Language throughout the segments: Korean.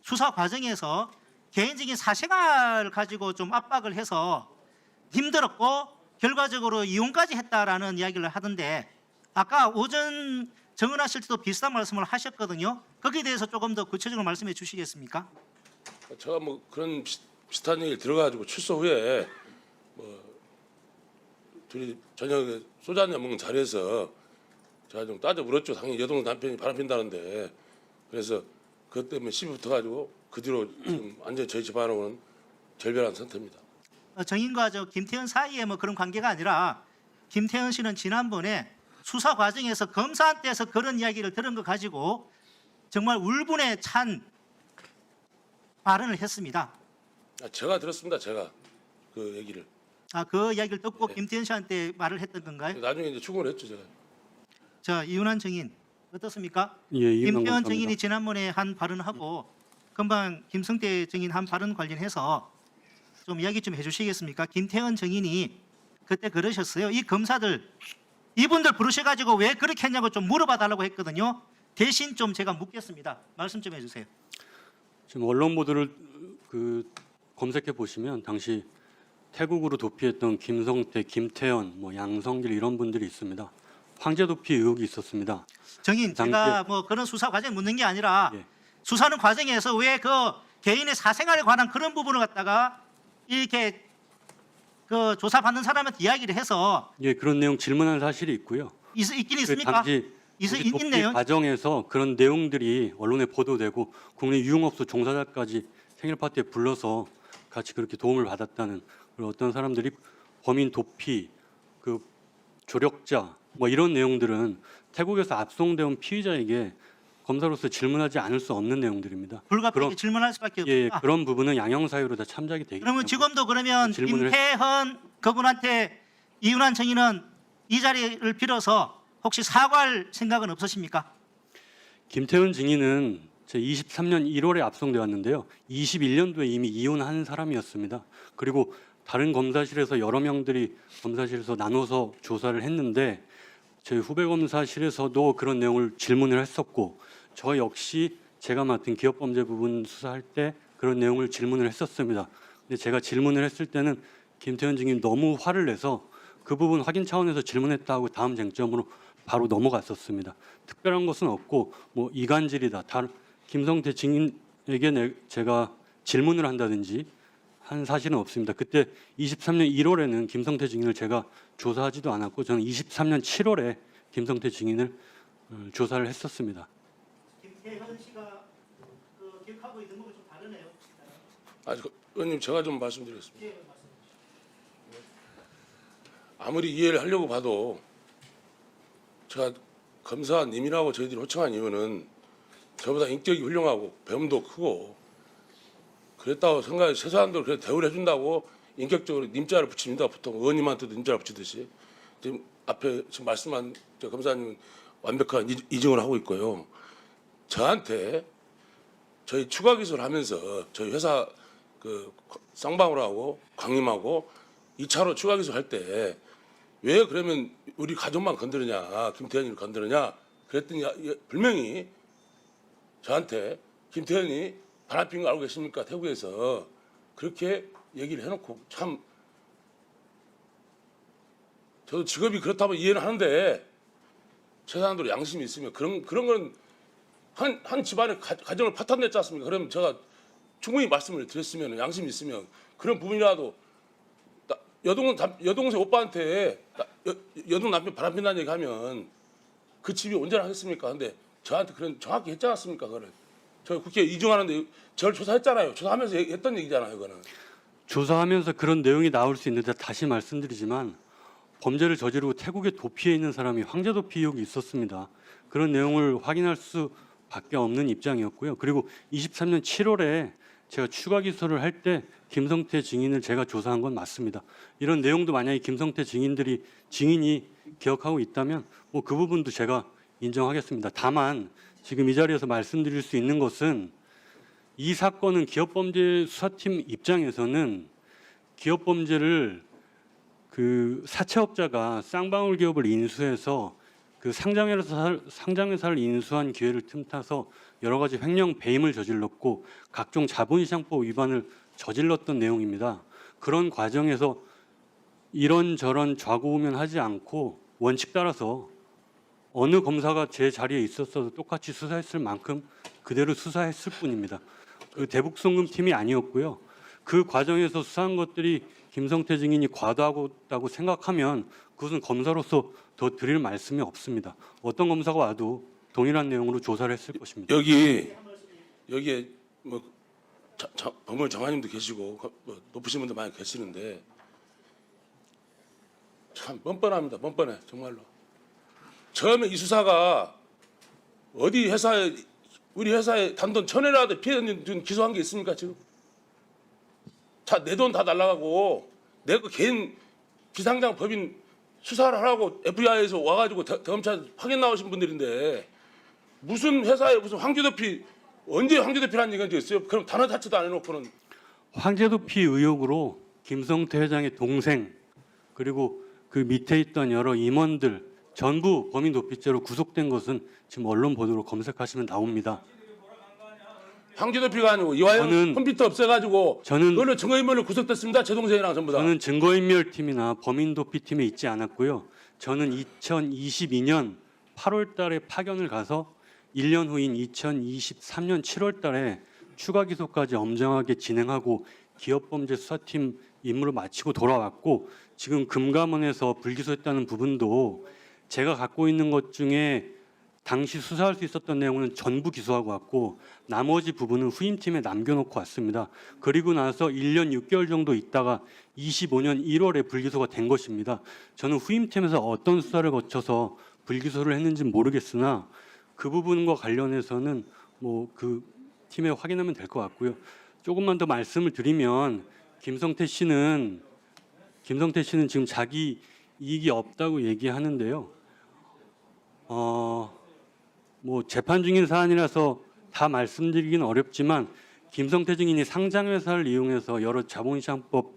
수사 과정에서 개인적인 사생활 가지고 좀 압박을 해서 힘들었고 결과적으로 이혼까지 했다라는 이야기를 하던데 아까 오전 정은하실 때도 비슷한 말씀을 하셨거든요. 거기에 대해서 조금 더 구체적으로 말씀해 주시겠습니까? 제가 뭐 그런 비슷한 얘기를 들어가지고 출소 후에 뭐 둘이 저녁에 소주 한잔 먹는 자리에서 제가 좀 따져 물었죠. 당연히 여동 남편이 바람핀다는데 그래서 그것 때문에 시비 붙어가지고 그 뒤로 지금 완전히 저희 집안하고는 결별한 상태입니다. 정인과 저 김태현 사이에 뭐 그런 관계가 아니라 김태현 씨는 지난번에 수사 과정에서 검사한테서 그런 이야기를 들은 거 가지고 정말 울분에 찬 발언을 했습니다. 제가 들었습니다. 제가 그 얘기를 그 이야기를 듣고 네. 김태현 씨한테 말을 했던 건가요? 나중에 이제 추궁을 했죠. 제가. 자, 이윤환 증인 어떻습니까? 예, 이윤환 김태현 검사입니다. 증인이 지난번에 한 발언하고 금방 김성태 증인 한 발언 관련해서 좀 이야기 좀 해주시겠습니까? 김태현 증인이 그때 그러셨어요. 이 검사들 이분들 부르셔가지고 왜 그렇게 했냐고 좀 물어봐달라고 했거든요. 대신 좀 제가 묻겠습니다. 말씀 좀 해주세요. 지금 언론 보도를 검색해 보시면 당시 태국으로 도피했던 김성태, 김태현, 뭐 양성길 이런 분들이 있습니다. 황제 도피 의혹이 있었습니다. 증인, 제가 뭐 그런 수사 과정 묻는 게 아니라 예. 수사하는 과정에서 왜 그 개인의 사생활에 관한 그런 부분을 갖다가 이렇게 그 조사받는 사람한테 이야기를 해서 예, 그런 내용 질문한 사실이 있고요. 있긴 그 있습니까? 당시 도피 있네요. 과정에서 그런 내용들이 언론에 보도되고 국내 유흥업소 종사자까지 생일 파티에 불러서 같이 그렇게 도움을 받았다는 그리고 어떤 사람들이 범인 도피, 그 조력자 뭐 이런 내용들은 태국에서 압송된 피의자에게 검사로서 질문하지 않을 수 없는 내용들입니다. 불가피하게 질문할 수밖에 예, 없다. 그런 부분은 양형 사유로 다 참작이 되기 그러면 때문에 지금도 그러면 질문을 김태현 그분한테 이윤환 증인은 이 자리를 빌어서 혹시 사과할 생각은 없으십니까? 김태훈 증인은 제 23년 1월에 압송돼 왔는데요. 21년도에 이미 이혼한 사람이었습니다. 그리고 다른 검사실에서 여러 명들이 검사실에서 나눠서 조사를 했는데 저희 후배 검사실에서도 그런 내용을 질문을 했었고 저 역시 제가 맡은 기업범죄 부분 수사할 때 그런 내용을 질문을 했었습니다. 근데 제가 질문을 했을 때는 김태현 증인 너무 화를 내서 그 부분 확인 차원에서 질문했다고 다음 쟁점으로 바로 넘어갔었습니다. 특별한 것은 없고 뭐 이간질이다. 김성태 증인에게 제가 질문을 한다든지 한 사실은 없습니다. 그때 23년 1월에는 김성태 증인을 제가 조사하지도 않았고 저는 23년 7월에 김성태 증인을 조사를 했었습니다. 김태현 씨가 기억하고 있는 거가 좀 다르네요. 의원님 제가 좀 말씀드리겠습니다. 예, 맞습니다. 아무리 이해를 하려고 봐도 제가 검사님이라고 저희들이 호칭한 이유는 저보다 인격이 훌륭하고 배움도 크고 그랬다고 생각해 최소한도로 그래 대우를 해준다고 인격적으로 님자를 붙입니다. 보통 의원님한테도 님자를 붙이듯이 지금 앞에 지금 말씀한 저 검사님 완벽한 이증을 하고 있고요. 저한테 저희 추가 기소를 하면서 저희 회사 그 쌍방울하고 광림하고 2차로 추가 기소할 때 왜 그러면 우리 가족만 건드느냐 김태현이를 건드느냐 그랬더니 분명히 저한테 김태현이 바람핀 거 알고 계십니까 태국에서 그렇게 얘기를 해놓고 참 저도 직업이 그렇다면 이해는 하는데 최소한도로 양심이 있으면 그런 거는 한 집안의 가정을 파탄냈지 않습니까? 그러면 제가 충분히 말씀을 드렸으면 양심이 있으면 그런 부분이라도 여동생 오빠한테 여동 남편 바람핀다는 얘기하면 그 집이 온전하겠습니까? 근데 저한테 그런 정확히 했지 않았습니까? 그거를 저 국회에 이중하는데 저를 조사했잖아요. 조사하면서 했던 얘기잖아요. 그거는 조사하면서 그런 내용이 나올 수 있는데 다시 말씀드리지만 범죄를 저지르고 태국에 도피해 있는 사람이 황제 도피 의혹이 있었습니다. 그런 내용을 확인할 수밖에 없는 입장이었고요. 그리고 23년 7월에 제가 추가 기소를 할 때 김성태 증인을 제가 조사한 건 맞습니다. 이런 내용도 만약에 김성태 증인이 기억하고 있다면 뭐 그 부분도 제가 인정하겠습니다. 다만 지금 이 자리에서 말씀드릴 수 있는 것은 이 사건은 기업범죄 수사팀 입장에서는 기업범죄를 그 사채업자가 쌍방울 기업을 인수해서 그 상장회사를 인수한 기회를 틈타서 여러 가지 횡령 배임을 저질렀고 각종 자본시장법 위반을 저질렀던 내용입니다. 그런 과정에서 이런저런 좌고우면하지 않고 원칙 따라서 어느 검사가 제 자리에 있었어도 똑같이 수사했을 만큼 그대로 수사했을 뿐입니다. 그 대북송금 팀이 아니었고요. 그 과정에서 수사한 것들이 김성태 증인이 과도하다고 생각하면 그것은 검사로서 더 드릴 말씀이 없습니다. 어떤 검사가 와도 동일한 내용으로 조사를 했을 것입니다. 여기에 뭐 법무부 장관님도 계시고 뭐 높으신 분들 많이 계시는데 참 뻔뻔합니다. 뻔뻔해 정말로. 처음에 이 수사가 어디 회사에 우리 회사에 단돈 1,000원이라도 피해 기소한 게 있습니까 지금? 내 돈 다 날라가고 내 거 개인 비상장 법인 수사를 하라고 FBI에서 와가지고 검찰 파견 나오신 분들인데 무슨 회사에 무슨 황제도피 언제 황제도피라는 얘기가 있어요? 그럼 단어 자체도 안 해놓고는 황제도피 의혹으로 김성태 회장의 동생 그리고 그 밑에 있던 여러 임원들 전부 범인 도피죄로 구속된 것은 지금 언론 보도로 검색하시면 나옵니다. 황제도피가 아니고 이화영 컴퓨터 없애가지고 그걸로 증거인멸로 구속됐습니다. 제 동생이랑 전부 다. 저는 증거인멸팀이나 범인도피팀에 있지 않았고요. 저는 2022년 8월 달에 파견을 가서 1년 후인 2023년 7월 달에 추가 기소까지 엄정하게 진행하고 기업범죄수사팀 임무를 마치고 돌아왔고 지금 금감원에서 불기소했다는 부분도 제가 갖고 있는 것 중에 당시 수사할 수 있었던 내용은 전부 기소하고 왔고 나머지 부분은 후임팀에 남겨놓고 왔습니다. 그리고 나서 1년 6개월 정도 있다가 25년 1월에 불기소가 된 것입니다. 저는 후임팀에서 어떤 수사를 거쳐서 불기소를 했는지 모르겠으나 그 부분과 관련해서는 뭐 그 팀에 확인하면 될 것 같고요. 조금만 더 말씀을 드리면 김성태 씨는 지금 자기 이익이 없다고 얘기하는데요. 뭐 재판 중인 사안이라서 다 말씀드리기는 어렵지만 김성태 증인이 상장회사를 이용해서 여러 자본시장법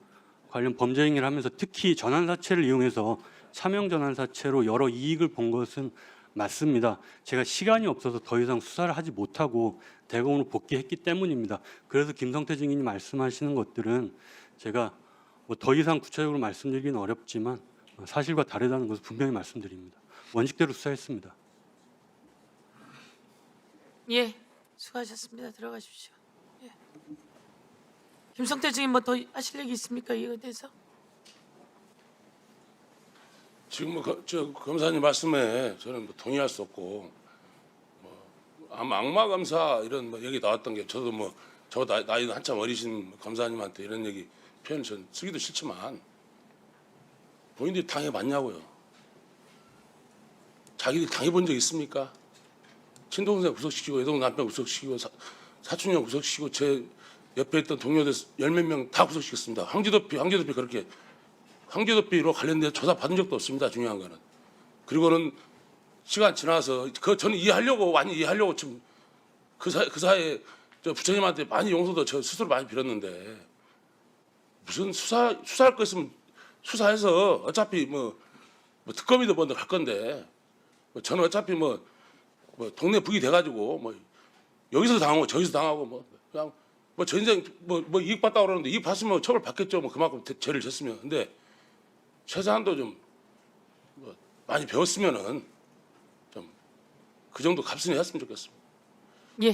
관련 범죄 행위를 하면서 특히 전환사채를 이용해서 차명전환사채로 여러 이익을 본 것은 맞습니다. 제가 시간이 없어서 더 이상 수사를 하지 못하고 대검으로 복귀했기 때문입니다. 그래서 김성태 증인이 말씀하시는 것들은 제가 뭐 더 이상 구체적으로 말씀드리기는 어렵지만 사실과 다르다는 것을 분명히 말씀드립니다. 원칙대로 수사했습니다. 예, 수고하셨습니다. 들어가십시오. 예. 김성태 증인 뭐 더 하실 얘기 있습니까? 이거에 대해서? 지금 저 검사님 말씀에 저는 뭐 동의할 수 없고 뭐 악마 검사 이런 뭐 얘기 나왔던 게 저도 뭐 저 나이도 한참 어리신 검사님한테 이런 얘기 표현 전 쓰기도 싫지만 본인들이 당해봤냐고요. 자기들이 당해본 적 있습니까? 친동생 구속시키고 여동 남편 구속시키고 사촌형 구속시키고 제 옆에 있던 동료들 10몇 명 다 구속시켰습니다. 황제도피 그렇게 황제도피로 관련된 조사 받은 적도 없습니다. 중요한 거는. 그리고는 시간 지나서 저는 많이 이해하려고 지금 그 사이에 저 부처님한테 많이 용서도 저 스스로 많이 빌었는데 무슨 수사할 거 있으면 수사해서 어차피 뭐 특검이도 먼저 갈 건데 저는 어차피 뭐 동네 북이 돼가지고 뭐 여기서 당하고 저기서 당하고 뭐 그냥 뭐 저 인생 뭐 이익 봤다고 그러는데 이익 봤으면 처벌 받겠죠. 뭐 그만큼 죄를 졌으면. 근데 최소한도 좀 많이 배웠으면은 좀 그 정도 값은 했으면 좋겠습니다.